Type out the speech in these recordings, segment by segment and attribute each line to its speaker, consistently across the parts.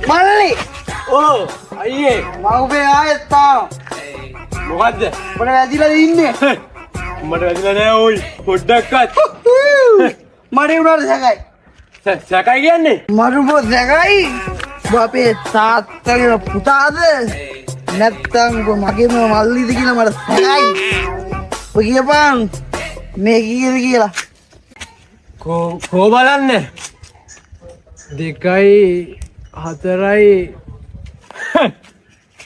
Speaker 1: මල්ලි
Speaker 2: ඕ අයියේ
Speaker 1: මව්පේ ආයෙත් තාම
Speaker 2: මොකද්ද
Speaker 1: මොන වැදිලාද ඉන්නේ
Speaker 2: මට වැදිලා නෑ ඕයි පොඩ්ඩක්වත්
Speaker 1: මට උනාට සැකයි
Speaker 2: සැකයි කියන්නේ
Speaker 1: මට මොකද සැකයි අපේ තාත්තගේ පුතාද නැත්තම් මගේම මල්ලිද කියලා මට සැකයි ඔය කියපන් මේ කීයද කියලා
Speaker 2: කෝ බලන්න 2 4යි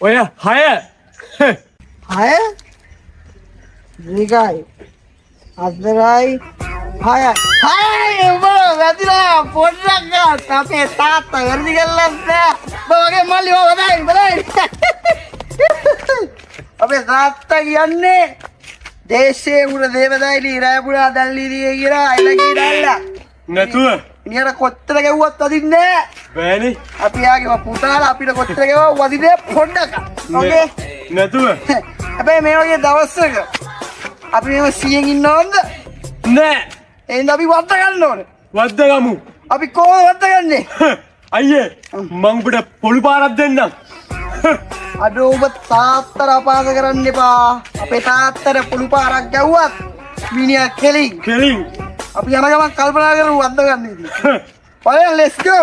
Speaker 2: ඔය 6
Speaker 1: 6 2යි 4යි 6යි වැදිලා පොඩ්ඩක් අපේ තාත්තා වැඩි කරලා නෑ බවගේ මල්ලි වදායි අපේ තාත්තා කියන්නේ දේශයේ උඩ දේවදායිලි ඉරායපුරා දැල්ලිදී කියලා අයිලා කීඩල්ලා
Speaker 2: නැතුව
Speaker 1: ඉනියට කොච්චර ගැව්වත් වදින්නේ නෑ
Speaker 2: බෑනේ
Speaker 1: අපි යාගේ පුතාලා අපිට කොච්චර ගැව්වා වදින්නේ පොඩ්ඩක් ඕකේ
Speaker 2: නැතුව
Speaker 1: හැබැයි මේ වගේ දවසක අපි මේව 100න් ඉන්න ඕනද
Speaker 2: නෑ
Speaker 1: එහෙනම් අපි වද්ද ගන්න ඕනේ
Speaker 2: වද්දගමු
Speaker 1: අපි කොහොමද වද්ද ගන්නේ
Speaker 2: අයියේ මං උඹට පොළු පාරක් දෙන්නම්
Speaker 1: අද ඔබ තාත්තට අපහාස කරන්න එපා අපේ තාත්තට පොළු පාරක් ගැව්වත් මිනිහා කෙලින්
Speaker 2: කෙලින්
Speaker 1: අපි යන ගමන් කල්පනා කරමු වද්ද ගන්න ඉතින්. let's go